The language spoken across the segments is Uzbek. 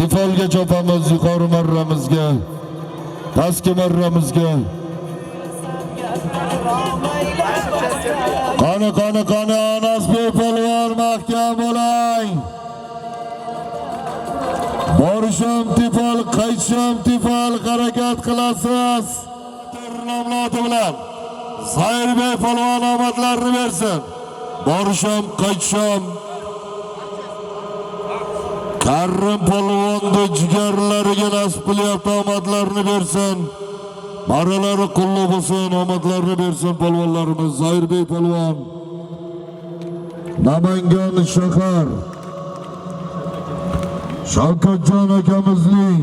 Tifalga chopamiz yuqori marramizga, pastki marramizga. Qani Anasbek polvon mahkam bo'lang. Borisham tifal, qaytisham tifal harakat qilasiz. Nomloti bilan Zoirbek polvon omadlarini bersin. Borisham, qaytisham. Karim polvonni jigarlariga nasib qilyapti, omadlarini bersin. Maralari qulluq bo'lsin, omadlarini bersin polvonlarimiz. Zoirbek polvon Namangan shahar Shavkatjon akamizning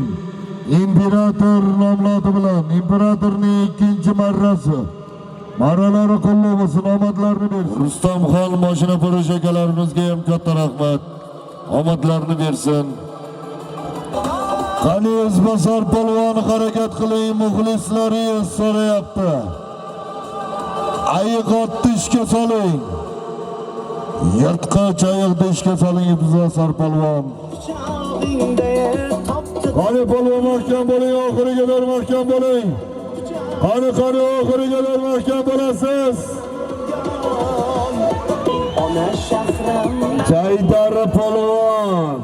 imperator nomloti bilan imperatorning ikkinchi marrasi. Maralari qulluq bo'lsin, omadlarini bersin. Rustamxon mashina po'rish akalarimizga ham katta rahmat. Omadlarini bersin. Qani Izbasar polvon harakat qiling, muxlislaringiz so'rayapti. Ayiqotni ishga soling. Yirtqich ayiqni ishga soling Izbasar polvon. Qani polvon mahkam bo'ling, oxiriga qadar mahkam bo'ling. Qani oxiriga qadar mahkam bo'lasiz. Jaydar polvon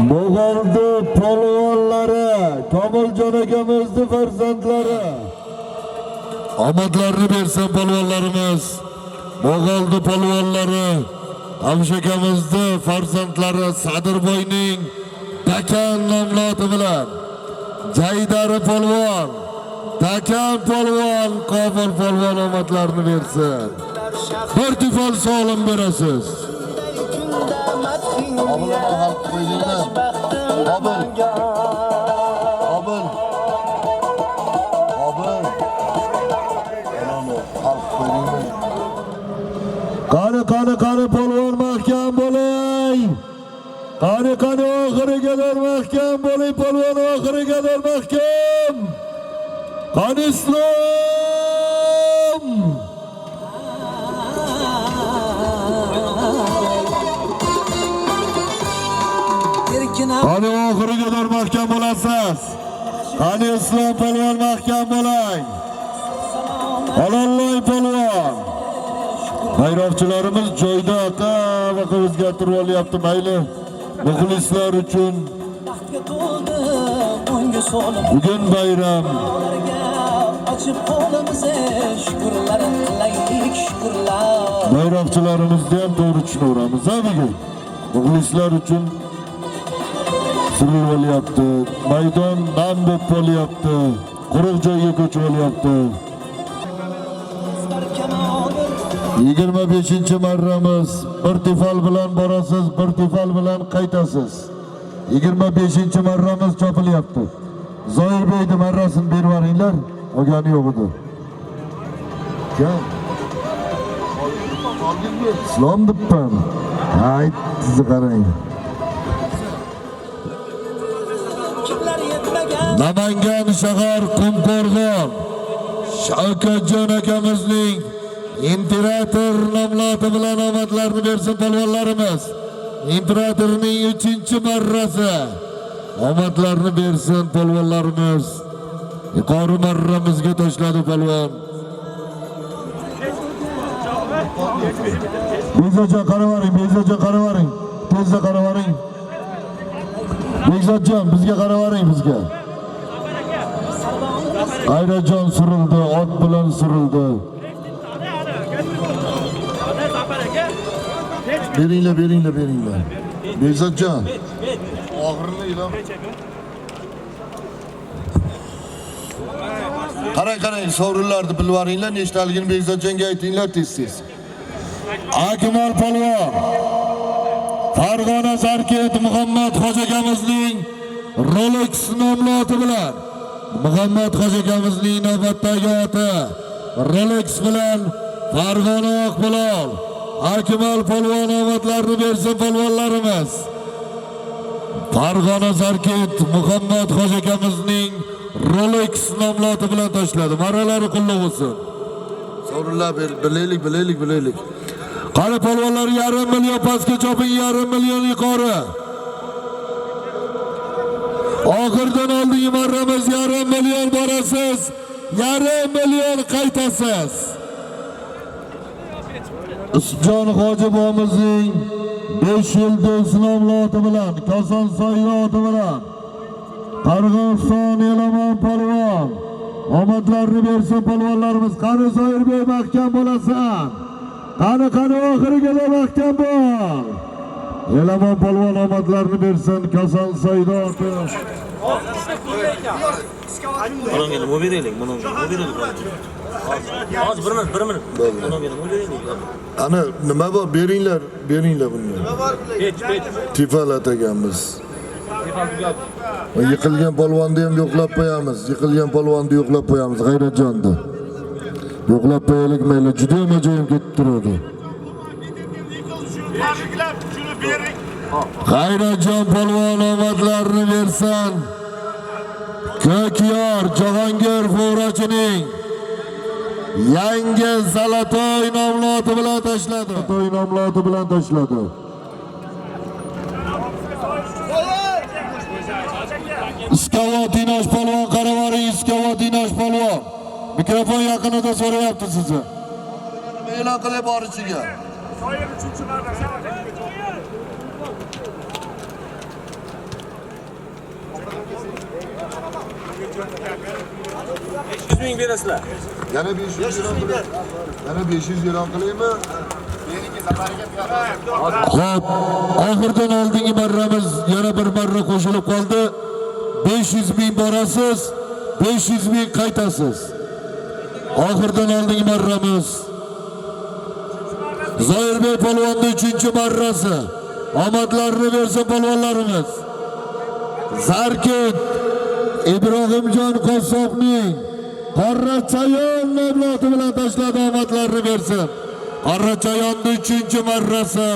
Mo'g'oldi polvonlari, Komiljon akamizning farzandlari. Omadlarini bersin polvonlarimiz. Mo'g'oldi polvonlari, Avish akamizning farzandlari Sadirboyning Takan nomloti bilan Jaydar polvon, Takan polvon, Qobil polvon omadlarini bersin. Bir tifal sog'lim berasiz. Qani polvon mahkam bo'ling. Qani oxiriga qadar mahkam bo'ling polvon, oxiriga qadar mahkam. Qani Islom. Qani oxiriga qadar mahkam bo'lasiz. Qani Islom polvon mahkam bo'ling. Alloh polvon. Bayroqchilarimiz joyda aka o'zgartirib olyapti, mayli. Muxlislar uchun bugun bayram. Bayroqchilarimizni ham to'g'ri tushunamiz bugun. Muxlislar uchun surilib olyapti. Maydon nam bo'lib qolyapti. Quruq joyga ko'chib olyapti. 25-marramiz. Bir tifal bilan borasiz, bir tifal bilan qaytasiz. 25-marramiz chopilyapti. Zoirbekning marrasini berib yuboringlar. Olgani yo'q edi. Kim? Islom debman. Hayt, sizni qarang. Namangan shahar Qumqo'rg'on Shavkatjon akamizning imperator nomloti bilan omadlarini bersin polvonlarimiz. Imperatorning 3-marrasi. Omadlarini bersin polvonlarimiz. Yuqori marramizga tashladi polvon. Bekzodjon qaravaring, Tezda qaravaring. Bekzodjon bizga qaravaring bizga. Ayrajon surildi, ot bilan surildi. Beringlar. Bekzodjon. Og'irliklar. Qarang, sovrinlarni bilib oringlar, nechtaligini Bekzodjonga aytinglar tez. Akmal polvon. Farg'ona Zarket Muhammad Xo'ja akamizning Rolex nomloti bilan Muhammad Xo'ja akamizning navbatdagi oti Rolex bilan Farg'ona Oqbilol Akmal polvon omadlarini bersin polvonlarimiz. Farg'ona Zarket Muhammad Xo'ja akamizning Rolex nomloti bilan tashladi. Maralari qulluq bo'lsin. Sovrinlar bilaylik. Qani polvonlar 500 million pastga choping, 500 million yuqori. Oxirdan oldingi marramiz 1,5 million borasiz, 1,5 million qaytasiz. Usmonjon Hoji boboimizning 5 yulduz nomloti bilan, Koson sayroti bilan Qirg'iziston Elamon polvon omadlarini bersin polvonlarimiz. Qani Zoirbek mahkam bo'lasan. Qani oxirigacha mahkam bo'l. Elamon polvon omadlarini bersin Koson sayroti. Bunun gelin, bu bireylik, bunun bireylik. Az bir minut. Bunun gelin, bu bireylik. Ana nima bor? Beringlar bunga. Tifal atagamiz. Yiqilgan polvonni ham yo'qlab qo'yamiz. G'ayratjonni. Yo'qlab qo'yaylik mayli, juda ham ajoyib ketib turadi. G'ayratjon polvon omadlarini bersin. Ko'kyor Jahongir Fo'rachining yangi Zalatoy nomloti bilan tashladi. Iskavot Dinosh polvon qaravori, Iskavot Dinosh polvon. Mikrofon yaqinida so'rayapti sizni. E'lon qilib borishiga. Soyir 3-marra. 500 ming berasizlar. Yana 500 e'lon qilaymi? Xo'p, oxirdan oldingi marramiz yana bir marra qo'shilib qoldi. 500 ming borasiz, 500 ming qaytasiz. Oxirdan oldingi marramiz. Zoirbek polvonning 3-marrasi. Omadlarini bersin polvonlarimiz. Zarkit Ibrohimjon Qossobning Qorrachayon nomloti bilan tashladi, omadlarini bersin. Qorrachayonning 3-marrasi.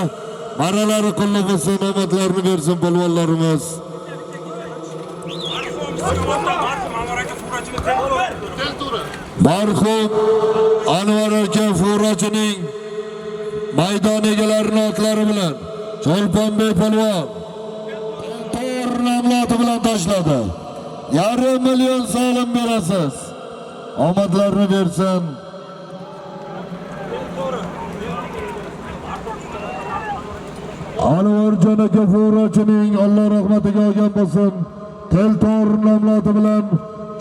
Marralari qulluq bo'lsin, omadlarini bersin polvonlarimiz. Marhum Anvar aka Fo'rachining maydon egalarining otlari bilan Cholponbek polvon Tor nomloti bilan tashladi. 1,5 million so'm berasiz. Omadlarini bersin. Anvarjon aka Fo'rachining Alloh rahmatiga olgan bo'lsin. Tor nomloti bilan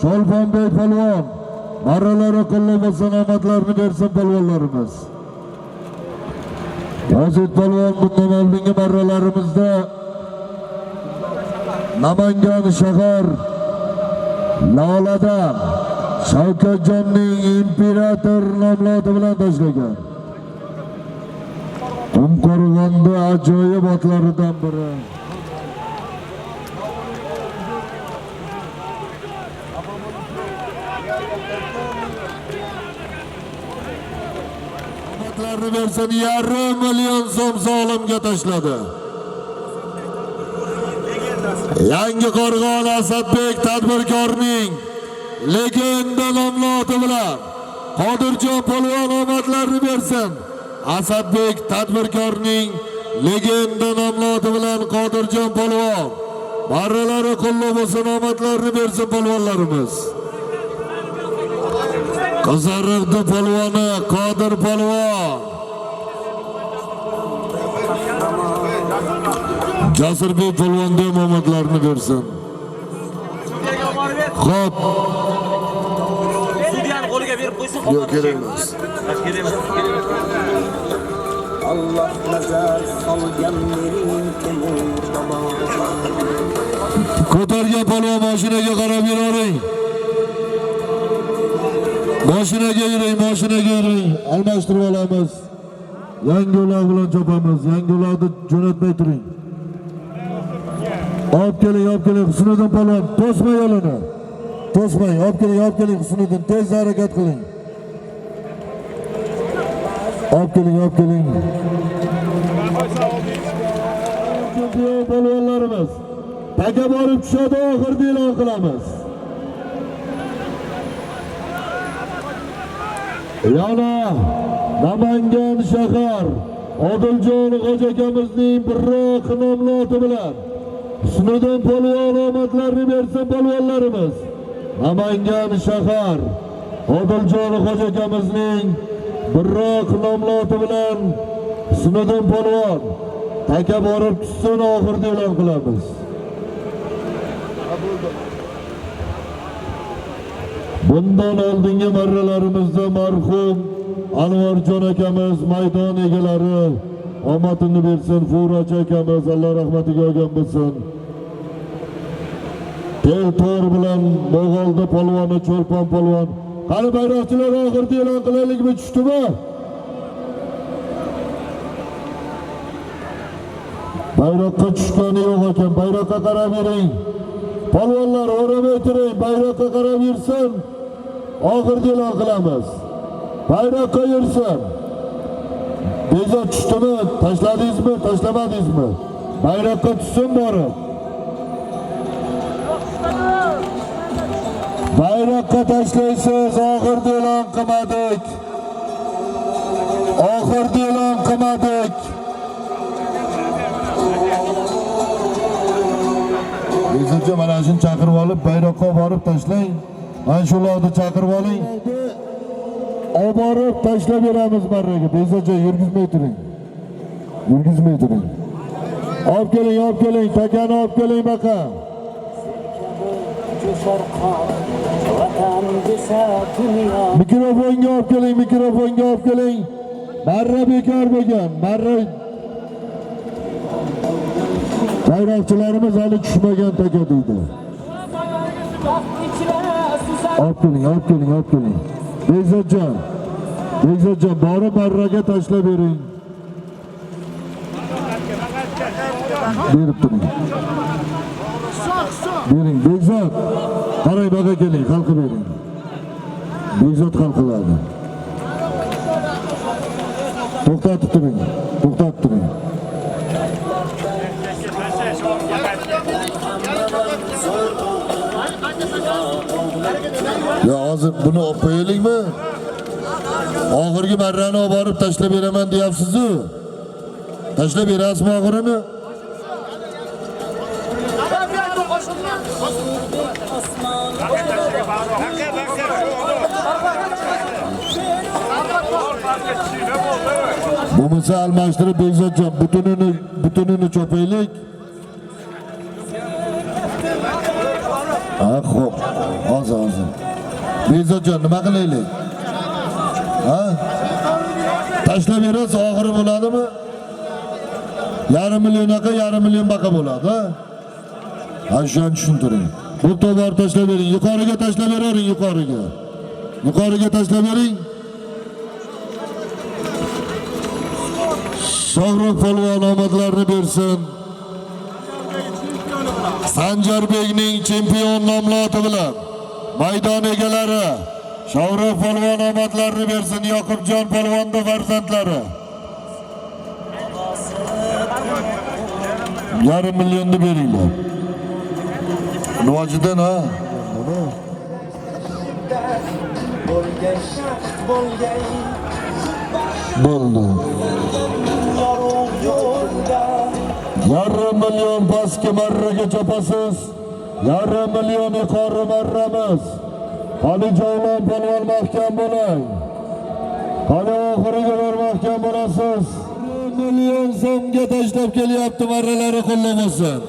Cholponbek polvon marralari qulluq bo'lsin, omadlarini bersin polvonlarimiz. Yozit polvon bundan oldingi marralarimizda Namangan shahar Lolada Shavkatjonning imperator nomloti bilan tashlagan. Qumqo'rg'onda ajoyib otlaridan biri. Omadlarini bersin, 1,5 million so'm solimga tashladi. Yangi Qo'rg'on Asadbek tadbirkorning legenda nomloti bilan Qodirjon polvon omadlarini bersin. Asadbek tadbirkorning legenda nomloti bilan Qodirjon polvon marralari qulluq bo'lsin, omadlarini bersin polvonlarimiz. Qizariqdi polvoni Qodir polvon Jasurbek polvonga omadlarini bersin. Xo'p. Sudiyani qo'liga berib qo'ysin. Yo'q, kerak emas. Allah nazar solgan mening temur tomon. Ko'targan polvon mashinaga qarab yuring. Mashinaga yuring. Almashtirib olamiz. Yangi uloq bilan chopamiz. Yangi uloqni jo'natmay turing. Olib keling, Husniddin polvon, to'smay yo'lini. Olib keling, Husniddin, tez harakat qiling. Olib keling. Chempion polvonlarimiz taga borib tushadi, oxirda e'lon qilamiz. Yana Namangan shahar Odiljon Xo'ja akamizning Birroq nomloti bilan Husniddin polvon omadlarini bersin polvonlarimiz. Namangan shahar Odiljon Xo'ja akamizning birroq nomloti bilan Husniddin polvon taka borib tushsin, oxirida e'lon qilamiz. Bundan oldingi marralarimizda marhum Anvarjon akamiz maydon egalari omadini bersin, Furachi akamiz Alloh rahmatiga olgan bo'lsin. Tel tor bilan Mo'g'olda polvoni Cho'lpon polvon. Qani bayroqchilar oxirida e'lon qilaylikmi, tushdimi? Bayroqqa tushgani yo'q ekan, bayroqqa qarab yering. Polvonlar o'ramay turing, bayroqqa qarab yursin. Oxirida e'lon qilamiz. Bayroqqa yursin. Bezak tushdimi? Tashladingizmi, tashlamadingizmi? Bayroqqa tushsin borib. Bayroqqa tashlaysiz, oxirida e'lon qilmadik. Oxirida e'lon qilmadik. Bezakcha mana shuni chaqirib olib, bayroqqa borib tashlang. Mana shu ularni chaqirib oling. Olib borib tashlab beramiz barraga. Bezakcha yurgizmay turing. Yurgizmay turing. Olib keling, takani olib keling baqa. Mikrofonga olib keling. Marra bekor bo'lgan. Marra bayroqchilarimiz hali tushmagan taka deydi. Olib keling. Bekzodjon borib marraga tashlab bering. Berib turing. Bering, Bekzod. Qarang baqa keling, xalqi bering. Bekzod xalqiladi. To'xtatib turing. Ya hozir buni olib qo'yaylikmi? Oxirgi marrani olib borib tashlab beraman deyapsiz-ku. Tashlab berasizmi oxirini? Bo'lmasa almashtirib Bekzodjon butunini cho'paylik. Xo'p. Hozir. Bekzodjon nima qilaylik? Ha? Tashlab berasiz, oxiri bo'ladimi? 5,5 millionga 5,5 million baqa bo'ladi, ha? Ha, shuni tushuntiring. Bu to'g'ri tashlab bering, yuqoriga tashlab bering, yuqoriga tashlab bering. Shohruh polvon omadlarini bersin. Sanjarbekning chempion nomloti bilan maydon egalari Shohruh polvon omadlarini bersin. Yoqubjon polvonning farzandlari 5,5 millionni beringlar. Nojidan ha. Bo'ldi. 1,5 million pastki marraga chopasiz. 1,5 million yuqori marramiz. Qani Javlon polvon mahkam bo'ling. Qani oxiriga bir mahkam bo'lasiz. 1 million so'mga tashlab kelyapti, marralari qo'llamosin.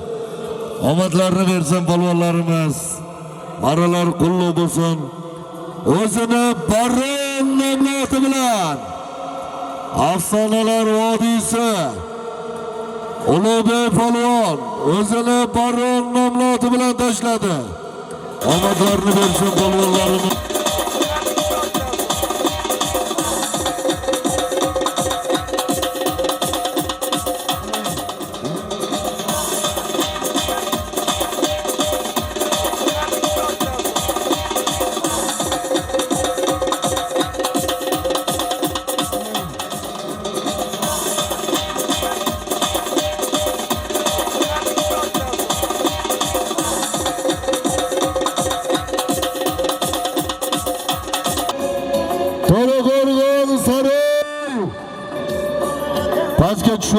Omadlarini bersin polvonlarimiz. Marralar qo'llab bo'lsin. O'zini Baron nomloti bilan Afsonalar vodiysi Ulug'bek polvon o'zini Baron nomloti bilan tashladi. Omadlarini bersin polvonlarimiz.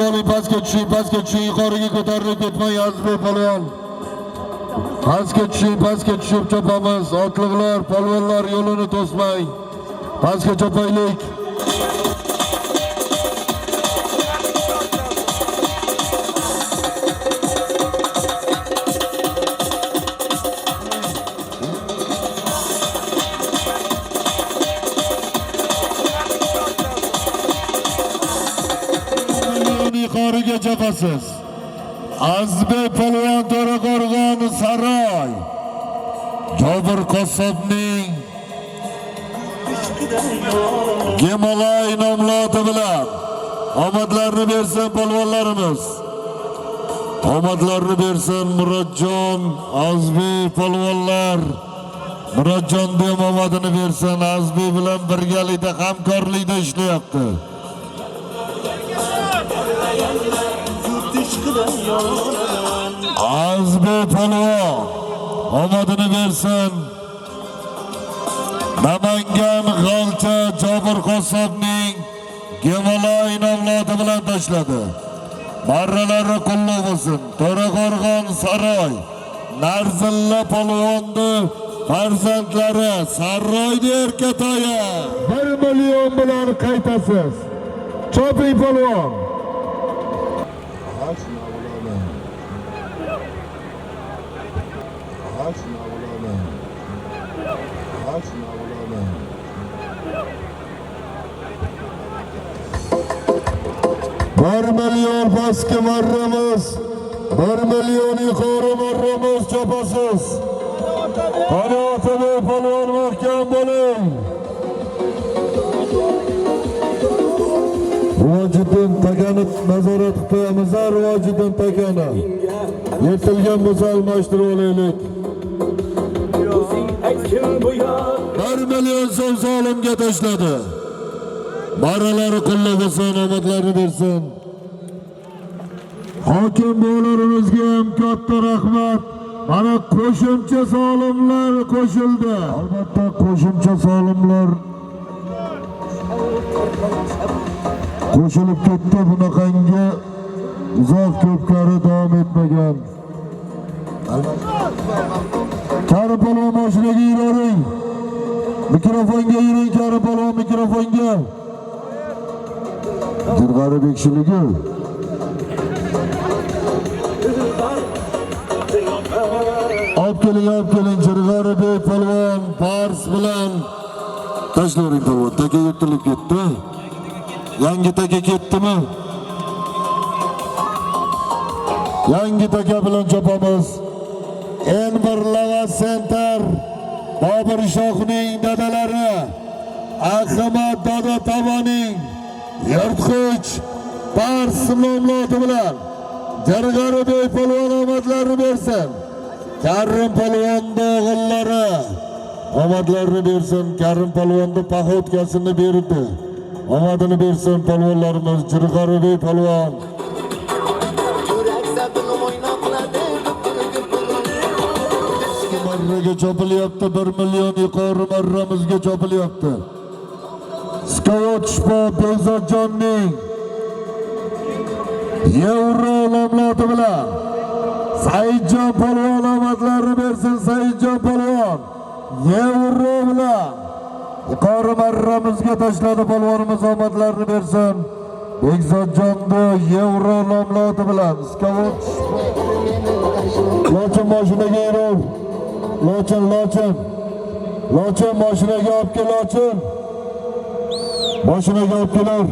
oling, pastga tushing, yuqoriga ko'tarilib ketmang, Azizbek polvon. Pastga tushib chopamiz. Otliqlar, polvonlar yo'lini to'smang. Pastga chopaylik. Yuqoriga chopasiz. Azizbek polvon To'raqo'rg'on Saroy. Jobir Qassobning Gemolay nomloti bilan omadlarni bersin polvonlarimiz. Omadlarni bersin Murodjon, Azizbek polvonlar. Murodjon ham omadini bersin. Azizbek bilan birgalikda hamkorlikda ishlayapti. Azizbek polvon omadini bersin. Namangan G'alcha Jobir Qassobning Gemolay nomloti bilan tashladi. Marralari qulluq bo'lsin. To'raqo'rg'on Saroy Narzilla polvonni farzandlari Saroyda erkatoyi 1 million bilan qaytasiz. Choping polvon. Bir milyon pastga marramiz, 1 million yuqori marramiz chopasiz. Qanotini polvon mahkam bo'ling. Rivojiddin takani nazorat qilamiz, Rivojiddin takani. Yetilgan bo'lsa almashtirib olaylik. 1 million so'm solimga tashladi. Marralari qulluq bo'lsin, omadlarni bersin. Hokim bo'larimizga ham katta rahmat. Mana qo'shimcha solimlar qo'shildi. Albatta qo'shimcha solimlar qo'shilib ketdi. Bunaqangi uzoq ko'pkari davom etmagan. Karim polvon mashinaga yuring. Mikrofonga yuring, Karim polvon mikrofonga. Jirg'ari bekshiligi. Olib keling, Jirg'ari bek polvon Pars bilan tashlavering polvon. Taka yirtilib ketdi. Yangi taka ketdimi? Yangi taka bilan chopamiz. En1 Lava Center Bobur Shohning dadalari Ahmad dada Tavoning yirtqich Pars nomloti bilan Jirg'ari bek polvon omadlarini bersin. Karim polvonni o'g'illari omadlarini bersin. Karim polvonni paxotkasini berdi. Omadini bersin polvonlarimiz. Jirg'ari bek polvon marraga chopilyapti. 1 million yuqori marramizga chopilyapti. Skayot Sport Bekzodjonning Yevro nomloti bilan Saidjon polvon omadlarini bersin. Saidjon polvon Yevro bilan yuqori marramizga tashladi. Polvonimiz omadlarini bersin. Bekzodjonni Yevro nomloti bilan Skayot Lochin mashinaga yurib. Lochin mashinaga olib kel, Lochin. Mashinaga olib kelar.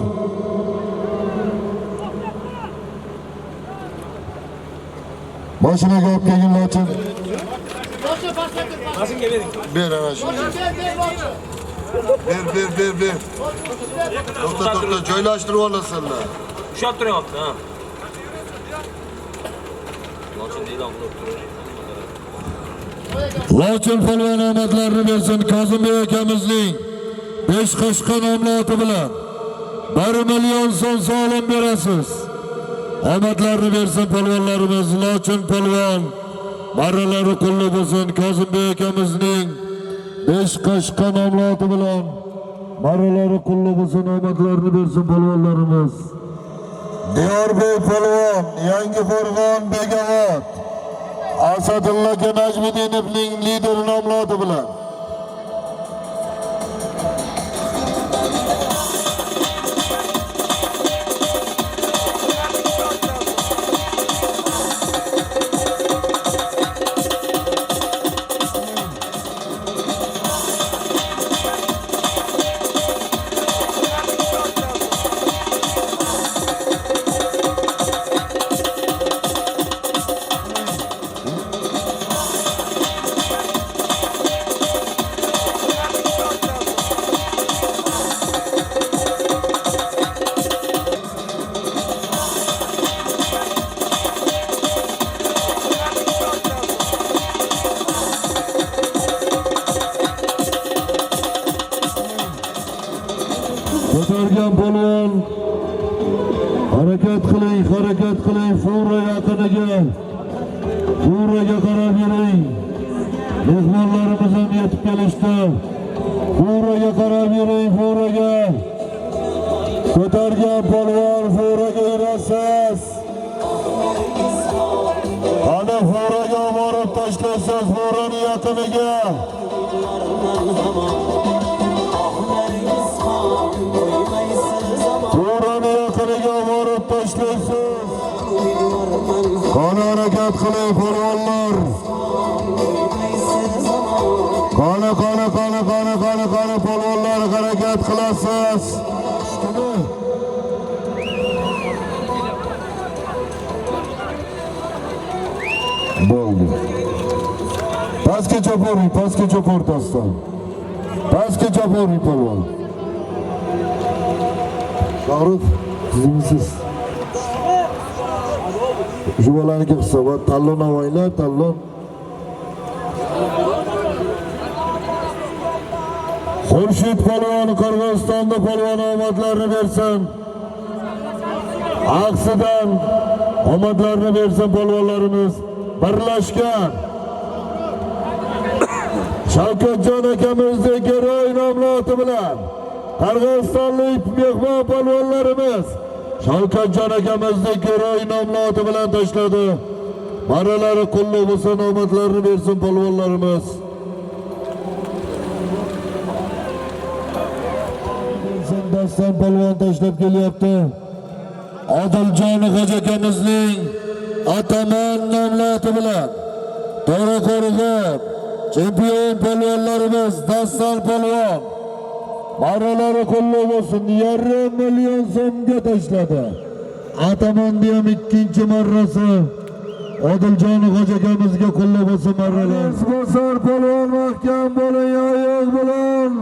Mashinaga olib kelgin, Lochin. Mashinga bering. Ber ana shuni. Ber. To'xta, joylashtirib olasanlar. Ushlab turyapti, ha. Lochin e'lon qilib turibdi. Lochin polvon omadlarini bersin. Kozimбек akamizning 5 qo'shqa nomloti bilan 1 million so'm solim berasiz. Omadlarini bersin polvonlarimiz. Lochin polvon marralari qulluq bo'lsin. Kozimбек akamizning 5 qo'shqa nomloti bilan marralari qulluq bo'lsin. Omadlarini bersin polvonlarimiz. Diyorbek polvon, Yangiqo'rg'on Begavot, Asadulla Najmiddinovning lider nomlodi bilan. Ko'targan polvon, harakat qiling, fura yaqiniga, furaga qarab yuring. Mehmonlarimiz ham yetib kelishdi. Furaga qarab yuring, furaga. Ko'targan polvon, furaga yurasiz. Qani furaga borib tashlaysiz, furani yaqiniga. Furani yaqiniga borib tashlaysiz. Qani harakat qiling polvonlar. Qani polvonlar harakat qilasiz. Bo'ldi. Pastga chopor o'rtasidan. Pastga chopor polvon. Shohrux, sizmisiz? Juvalarga hisobot, tanlov Navoiylar, tanlov. Xurshid polvon Qirg'izistonda polvon omadlarini bersin. Aqsidan omadlarini bersin polvonlarimiz. Birlashgan Shavkatjon akamizni Giroy nomli oti bilan Qirg'izistonlik mehmon polvonlarimiz Shavkatjon akamizni Giroy nomli oti bilan tashladi. Maralari qulluq bo'lsin, omadlarini bersin polvonlarimiz. Dastan polvon tashlab kelyapti. Odiljon Hoji akamizning Ataman nomli oti bilan To'raqo'rg'on chempion polvonlarimiz Dastan polvon marralari qulluq bo'lsin, 1,5 million so'mga tashladi. Atamanni ham ikkinchi marrasi Odiljon Hoji akamizga qulluq bo'lsin marralar. Bosar polvon mahkam bo'ling, oyoq bilan.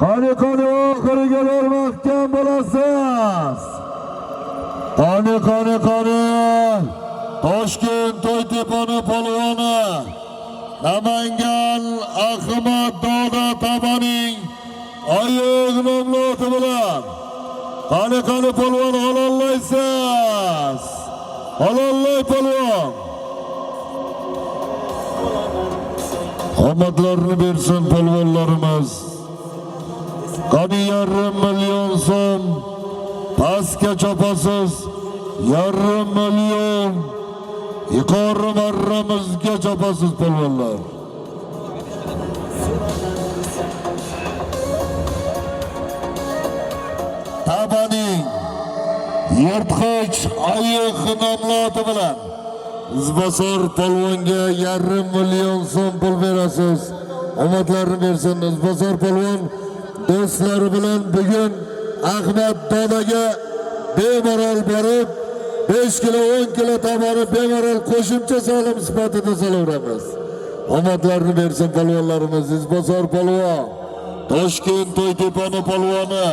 Qani oxiriga mahkam bo'lasiz. Qani Toshkent To'ytepani polvoni Namangan Ahmad Doda Tabaning oyoq nomli oti bilan qani polvon halollaysiz. Halollay polvon. Omadlarini bersin polvonlarimiz. Qani 1,5 million so'm pastga chopasiz. 1,5 million yuqori marramizga chopasiz polvonlar. Tabaning yirtqich ayiq nomli oti bilan Izbosor polvonga 1,5 million so'm pul berasiz. Omadlarini bersin. Izbosor polvon do'stlari bilan bugun Ahmad Dodaga bemalol borib 5 kilo 10 kilo tomoni bemalol qo'shimcha solim sifatida so'raveramiz. Omadlarini bersin polvonlarimiz. Izbosor polvon, Toshkent To'ytepani polvoni,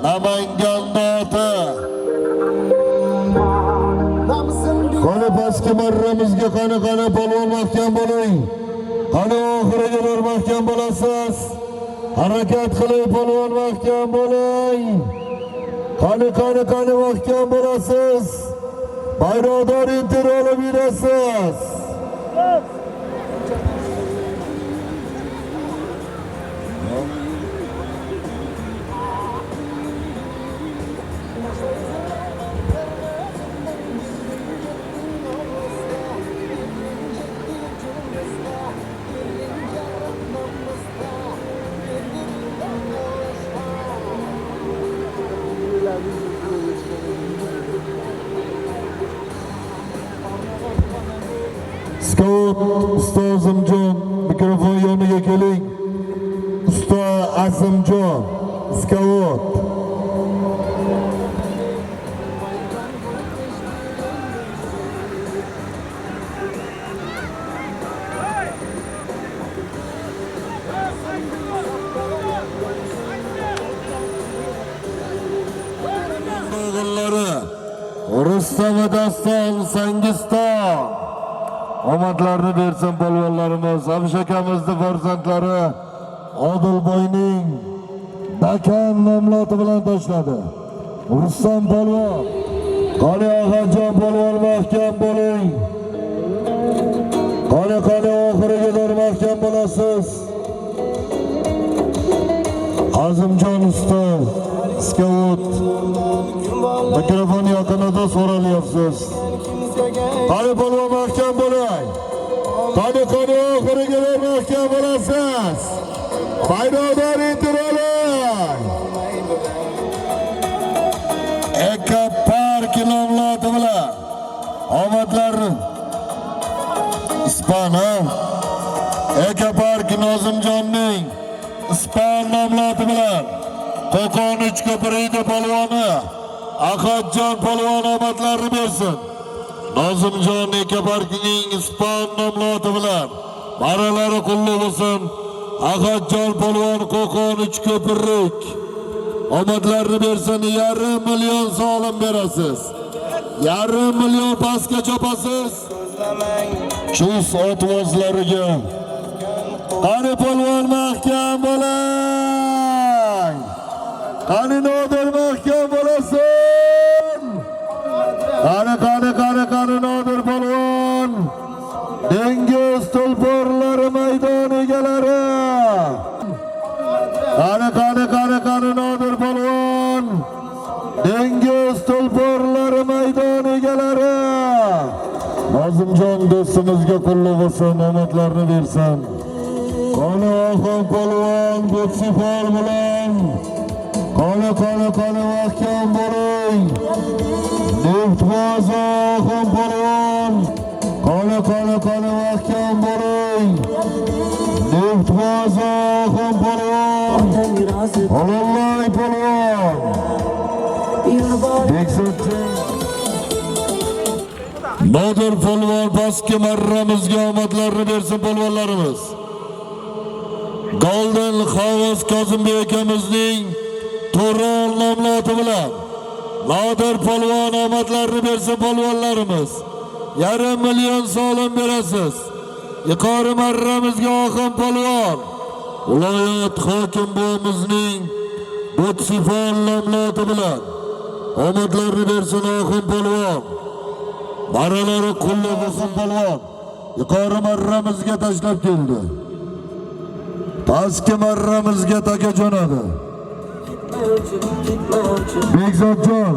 Namangan Dota. Qani pastki marramizga qani polvon mahkam bo'ling. Qani oxiriga bir mahkam bo'lasiz. Harakat qiling polvon, mahkam bo'ling. Qani mahkam bo'lasiz. Bayroqdor inter olib yurasiz. Scout usta Azimjon mikrofon yoniga keling. Usta Azimjon Scout. Rustam va Daston Sangiston omadlarni bersin polvonlarimiz. Abish akamizni farzandlari Odilboyning Dakan nomloti bilan tashladi. Rustam polvon, Qani Og'ajon polvon mahkam bo'ling. Qani oxiriga qadar mahkam bo'lasiz. Azimjon usta Scout mikrofon yaqinida so'ralyapsiz. Qani polvon mahkam bo'ling. Qani oxiriga qadar mahkam bo'lasiz. Maydondan intiroling. Eka Park nomloti bilan omadlar Ispana Eka Park Nozimjonning Ispan nomloti bilan Qo'qon 3 ko'prikda polvoni Ahadjon polvon omadlarini bersin. Nozimjon Eka Parkning Ispan nomloti bilan maralari qulluq bo'lsin. Ahadjon polvon Qo'qon 3 ko'prik omadlarini bersin. 5,5 million so'm berasiz. 5,5 million pastga chopasiz. Chus otvozlariga Qani polvon mahkam bo'ling. Qani Nodir mahkam bo'lasin. Qani Nodir polvon. Dengiz tulporlari maydon egalari. Qani Nodir polvon. Dengiz tulporlari maydon egalari. Nozimjon do'stimizga qulluq bo'lsin, omadlarni bersin. Qani Oxon polvon Butsifol bilan Qani mahkam bo'ling. Neftboz Oxon polvon. Qani mahkam bo'ling. Neftboz Oxon polvon. Olollay polvon. Nodir polvon pastki marramizga omadlarni bersin polvonlarimiz. Golden House Kozimbek akamizning To'ron nomloti bilan Nodir polvon omadlarni bersin polvonlarimiz. 5,5 million so'm berasiz. Yuqori marramizga Oxon polvon viloyat hokim bo'mizning Butsifol nomloti bilan omadlarni bersin Oxon polvon. Maralari qulluq bo'lsin polvon. Yuqori marramizga tashlab keldi. Pastki marramizga taka jo'nadi. Bekzodjon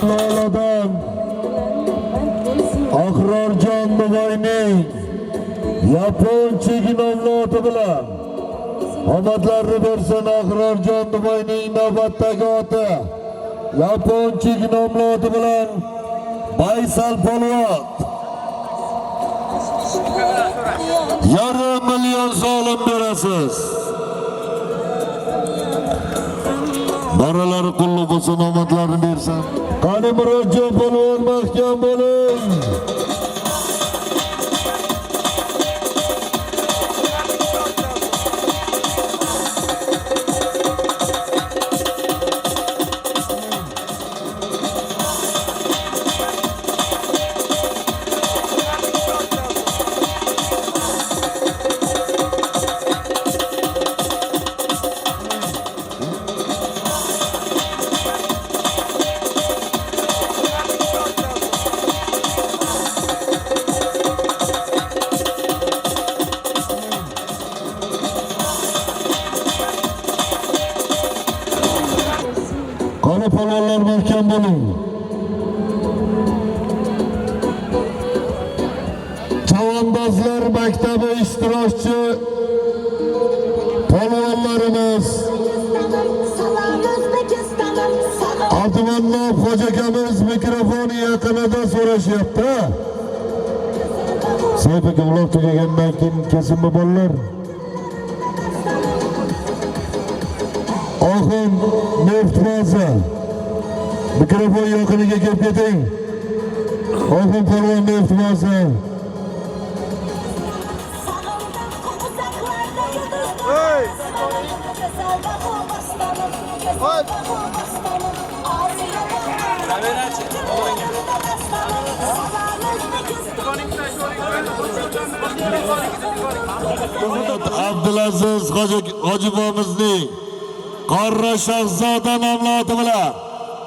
Loladan Ahrorjon Dubayning Yaponchik nomloti bilan omadlarni bersin. Ahrorjon Dubayning navbatdagi oti Yaponchik nomloti bilan Baysal polvon 5,5 million so'm berasiz. Baralari qulluq bo'lsin, omadlarni bersin. Qani Murodjon polvon mahkam bo'ling. Qani polvonlar mahkam bo'ling. Chavandozlar maktabi ishtirokchi polvonlarimiz Abdumannop hoji akamiz mikrofoni yaqinida so'rashyapti. Sayf aka uloq tugagandan keyin kesinmi bolalar? Oxun Neftbaza mikrofon yaqiniga kelib keting. Oxun polvon Neftbaza. Abdulaziz Hojibomizning Qorra Shahzoda nomli oti bilan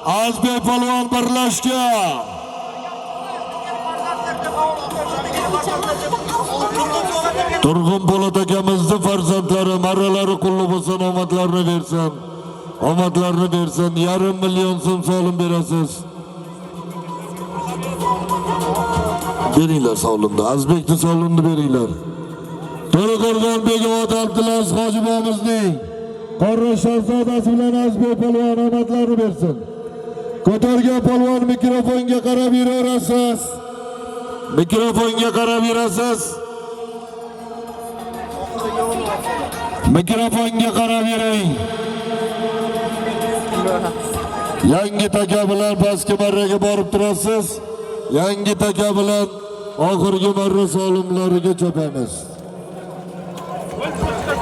Azbek polvon birlashgan. Turg'un Po'lat akamizning farzandlari, marralari qulluq bo'lsin, omadlarini bersin. Omadlarini bersin. 1,5 million so'm solim berasiz. Beringlar solimni, Azbekning solimni beringlar. To'raqo'rg'on Begobod Abdulaziz Hojibomizning Qorra Shahzodasi bilan Azbek polvon omadlarini bersin. Ko'targan polvon mikrofonga qarab yuraverasiz. Mikrofonga qarab yurasiz. Mikrofonga qarab yuring. Yangi taka bilan pastki marraga borib turasiz. Yangi taka bilan oxirgi marra solimlariga chopamiz.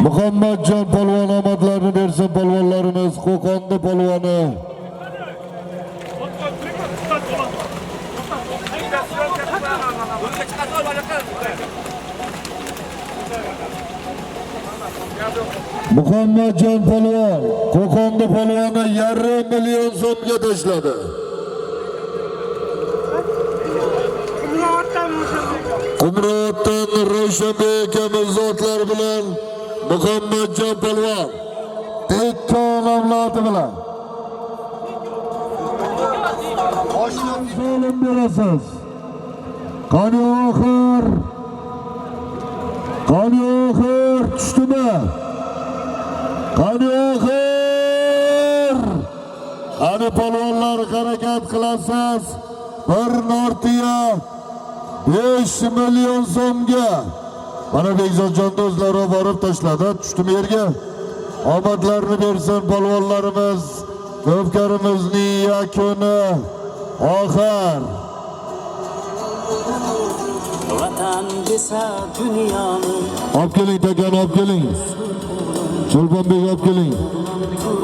Muhammadjon polvon omadlarini bersin polvonlarimiz, Qo'qonda polvoni. Muhammadjon polvon, Qo'qonda polvoni 1,5 million so'mga tashladi. Qumrotdan Ravshanbek akamiz zotlar bilan Muhammadjon polvon Tekkan avlodi bilan so'lim berasiz. Qani oxir tushdimi? Qani oxir. Qani polvonlar harakat qilasiz. Bir nortiya 5 million so'mga. Mana Bekzodjon o'zlari borib tashladi, tushdimi yerga. Omadlarini bersin polvonlarimiz. Ko'pkarimizning yakuni oxir. Vatan desa dünyani Olib keling, takani olib keling. Cho'lponbek olib keling.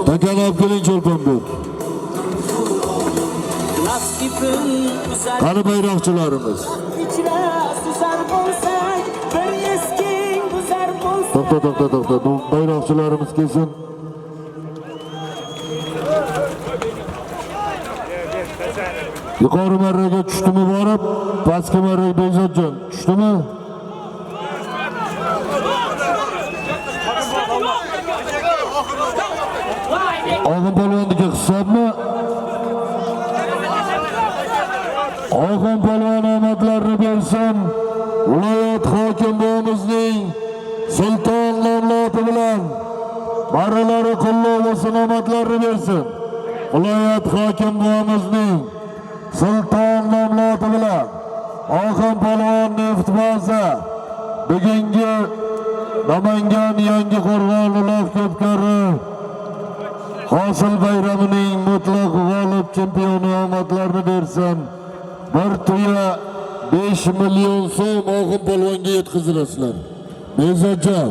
Takani olib keling Cho'lponbek. nasibin güzel Qani bayroqchilarimiz. içine susar bolsak bir esking güzel bolsak To'xta. Bayroqchilarimiz kelsin. Yuqori marraga tushdimi borib, pastki marraga Bekzodjon tushdimi? Oxun polvonniki hisobmi? Oxun polvon omadlarini bersin. Viloyat hokim buvimizning Sulton nomloti bilan marralari qulluq bo'lsin, omadlarini bersin. Viloyat hokim buvimizning Sulton nomloti bilan Oxun polvon Neftbaza bugungi Namangan Yangi Qo'rg'on Uloq Ko'pkari hosil bayramining mutlaq g'olib chempioni omadlarini bersin. Bir tuya 5 million so'm Oxun polvonga yetkazilasiz. Bezodjon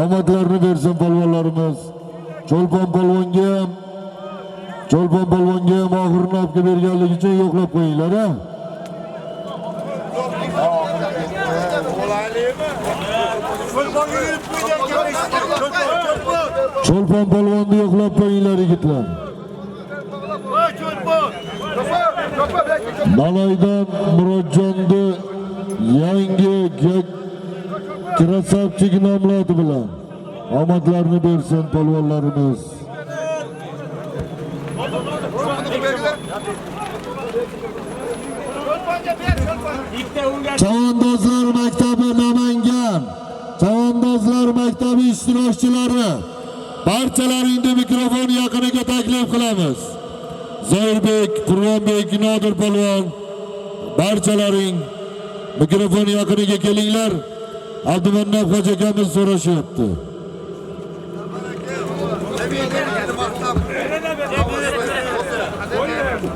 omadlarini bersin polvonlarimiz. Cho'lpon polvonga ham oxirini olib berganligi uchun yo'qlab qo'yinglar a. Cho'lpon polvonni yo'qlab qo'yinglar yigitlar. Nalaydan Murodjonni yangi krasavchik nomloti bilan omadlarini bersin polvonlarimiz. Chavandozlar maktabi Namangan Chavandozlar maktabi ishtirokchilari, barchalaringni mikrofon yaqiniga taklif qilamiz. Zoirbek, Qurbonbek, Nodir polvon, barchalaring mikrofon yaqiniga kelinglar. Abdumannab hoji akamiz so'rashyapti.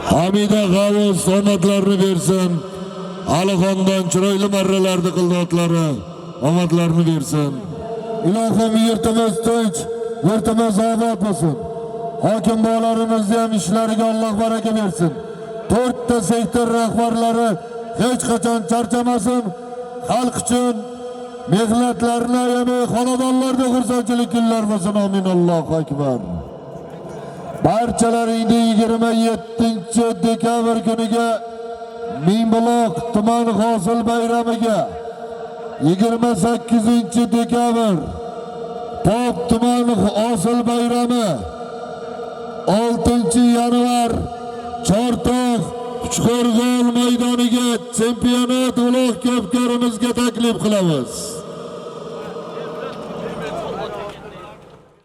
Hamida G'avuz omadlarini bersin. Alixondan chiroyli marralarni qildi otlari. Omadlarini bersin. Ilohim yurtimiz tinch, yurtimiz obod bo'lsin. Hokim bolalarimizni ham ishlariga Alloh baraka bersin. 4 ta sektor rahbarlari hech qachon charchamasin. Xalq uchun mehnatlarini ayamay xonadonlarda xursandchilik kunlar bo'lsin. Amin. Allohu akbar. Barchalaringni 27 dekabr kuniga Mingbuloq tuman hosil bayramiga, 28 dekabr Pop tuman hosil bayrami, 6 yanvar Chortoq Chuqurg'ol maydoniga chempionat uloq ko'pkarimizga taklif qilamiz.